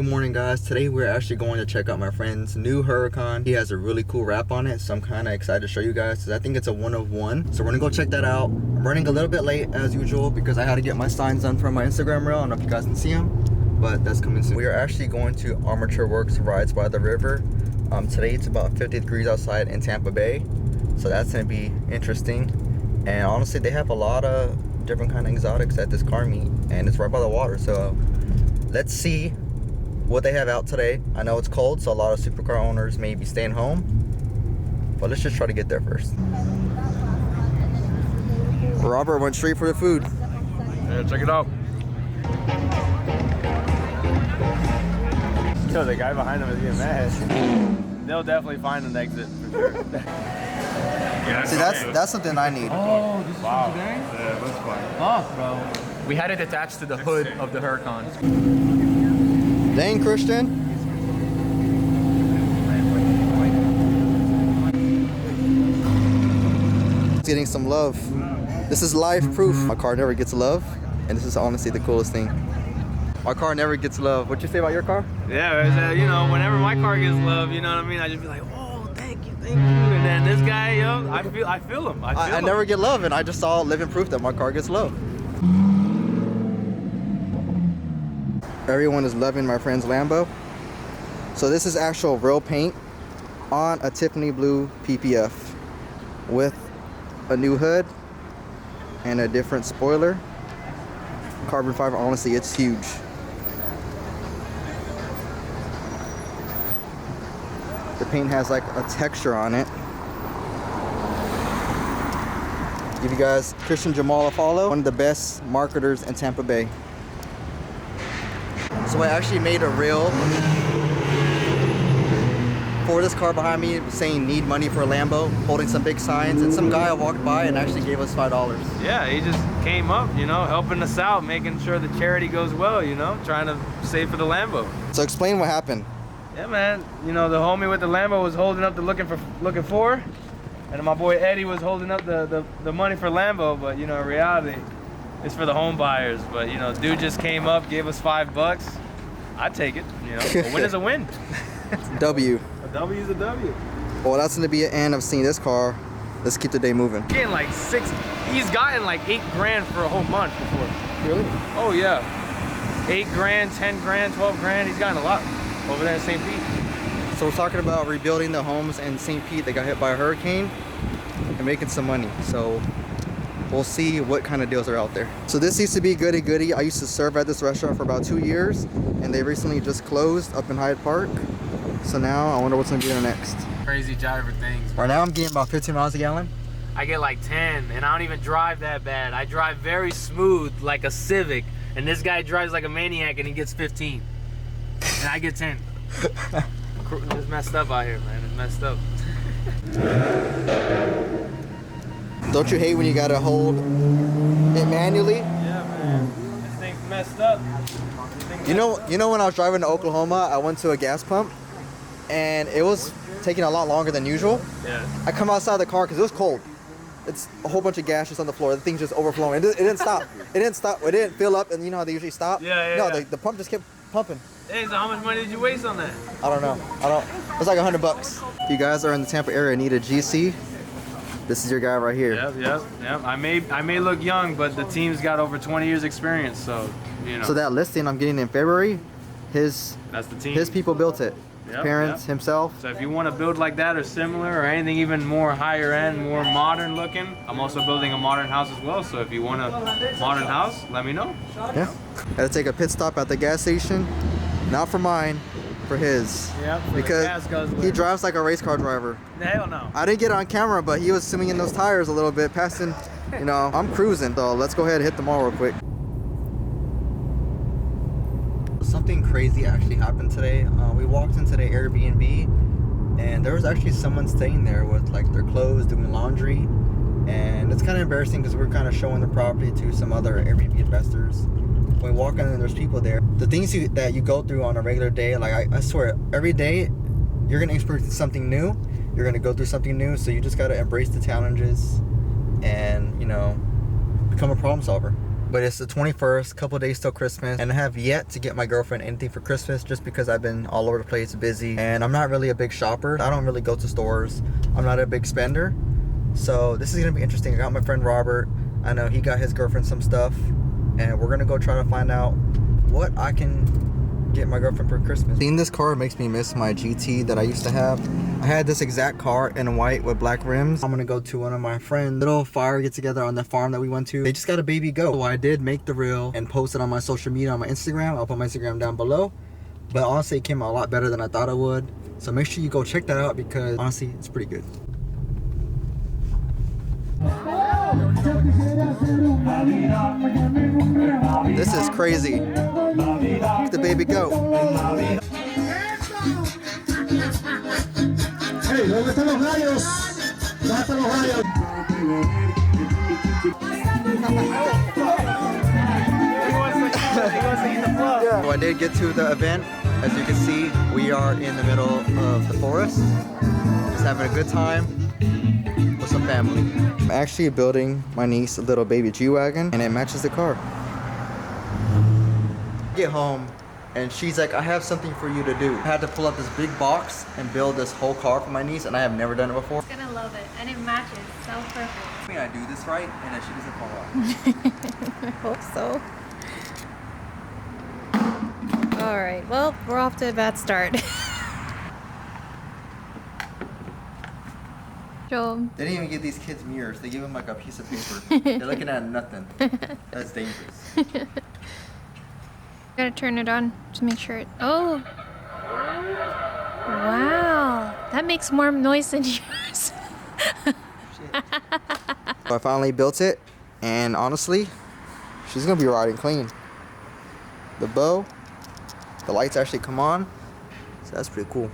Good morning, guys. Today we're actually going to check out my friend's new Huracan. He has a really cool wrap on it, so I'm kind of excited to show you guys because I think it's a one of one. So we're gonna go check that out. I'm running a little bit late as usual because I had to get my signs done for my Instagram reel. I don't know if you guys can see them, but that's coming soon. We are actually going to Armature Works Rides by the River. Today it's about 50 degrees outside in Tampa Bay, so that's gonna be interesting. And honestly, they have a lot of different kind of exotics at this car meet, and it's right by the water. So let's see what they have out today. I know it's cold, so a lot of supercar owners may be staying home, but let's just try to get there first. Robert went straight for the food. Yeah, check it out. Yo, the guy behind him is getting mad. They'll definitely find an exit for sure. Yeah, see, that's something I need. Oh, this is Wow. from today? Yeah, that's fine. Oh, bro. We had it attached to the hood of the Huracan. Dang, Christian. It's getting some love. This is live proof. My car never gets love, and this is honestly the coolest thing. My car never gets love. What you say about your car? Yeah, you know, whenever my car gets love, you know what I mean? I just be like, oh, thank you. And then this guy, yo, I feel him. I never get love, and I just saw living proof that my car gets love. Everyone is loving my friend's Lambo. So this is actual real paint on a Tiffany blue PPF with a new hood and a different spoiler. Carbon fiber, honestly, it's huge. The paint has like a texture on it. Give you guys Christian Jamal a follow, one of the best marketers in Tampa Bay. So I actually made a reel for this car behind me saying need money for a Lambo, holding some big signs, and some guy walked by and actually gave us $5. Yeah, he just came up, you know, helping us out, making sure the charity goes well, you know, trying to save for the Lambo. So explain what happened. Yeah, man, you know, the homie with the Lambo was holding up the looking for, and my boy Eddie was holding up the money for Lambo, but you know, in reality, it's for the home buyers. But you know, dude just came up, gave us $5. I'd take it, you know. A win is a win. W. A W is a W. Well, that's gonna be an end of seeing this car. Let's keep the day moving. Getting like he's gotten like 8 grand for a whole month before. Really? Oh yeah. 8 grand, 10 grand, 12 grand. He's gotten a lot over there in St. Pete. So we're talking about rebuilding the homes in St. Pete that got hit by a hurricane and making some money. So we'll see what kind of deals are out there. So this used to be Goody Goody. I used to serve at this restaurant for about 2 years, and they recently just closed up in Hyde Park. So now I wonder what's gonna be there next. Crazy driver things. Right now I'm getting about 15 miles a gallon. I get like 10, and I don't even drive that bad. I drive very smooth, like a Civic, and this guy drives like a maniac, and he gets 15, and I get 10. It's messed up out here, man. It's messed up. Don't you hate when you gotta hold it manually? Yeah, man. This thing's messed up. You know when I was driving to Oklahoma, I went to a gas pump, and it was taking a lot longer than usual. Yeah. I come outside the car because it was cold. It's a whole bunch of gas just on the floor. The thing's just overflowing. It didn't stop. It didn't stop. It didn't fill up, and you know how they usually stop? Yeah. No, the pump just kept pumping. Hey, so how much money did you waste on that? I don't know. It was like $100. If you guys are in the Tampa area and need a GC, this is your guy right here. Yep. I may look young, but the team's got over 20 years experience, so you know. So that listing I'm getting in February, that's the team. his people built it. His parents, himself. So if you want to build like that or similar or anything even more higher end, more modern looking, I'm also building a modern house as well. So if you want a modern house, let me know. Yeah. Had to take a pit stop at the gas station. Not for mine, for his. Yeah. Because he drives like a race car driver. Hell no. I didn't get it on camera, but he was swinging those tires a little bit, passing, you know, I'm cruising. So let's go ahead and hit the mall real quick. Something crazy actually happened today. We walked into the Airbnb, and there was actually someone staying there with like their clothes, doing laundry. And it's kind of embarrassing because we're kind of showing the property to some other Airbnb investors. When we walk in and there's people there, the things that you go through on a regular day, like I swear, every day you're gonna experience something new. You're gonna go through something new, so you just gotta embrace the challenges and, you know, become a problem solver. But it's the 21st, couple days till Christmas, and I have yet to get my girlfriend anything for Christmas just because I've been all over the place busy, and I'm not really a big shopper. I don't really go to stores. I'm not a big spender. So this is gonna be interesting. I got my friend Robert. I know he got his girlfriend some stuff, and we're gonna go try to find out what I can get my girlfriend for Christmas. Seeing this car makes me miss my GT that I used to have. I had this exact car in white with black rims. I'm gonna go to one of my friends' little fire get together on the farm that we went to. They just got a baby goat. So I did make the reel and post it on my social media, on my Instagram. I'll put my Instagram down below. But honestly, it came out a lot better than I thought it would. So make sure you go check that out because honestly, it's pretty good. This is crazy. The baby goat. Hey, ¿dónde están los gallos? ¿Dónde están los gallos? So I did get to the event. As you can see, we are in the middle of the forest. Just having a good time with some family. I'm actually building my niece a little baby G-Wagon, and it matches the car. Get home, and she's like, I have something for you to do. I had to pull out this big box and build this whole car for my niece, and I have never done it before. She's gonna love it, and it matches so perfect. I mean, I do this right, and that she doesn't fall out. I hope so. All right, well, we're off to a bad start. Show 'em. They didn't even give these kids mirrors. They give them like a piece of paper. They're looking at nothing. That's dangerous. Gotta turn it on to make sure it. Oh! Wow! That makes more noise than yours. So I finally built it, and honestly, she's gonna be riding clean. The bow, the lights actually come on, so that's pretty cool.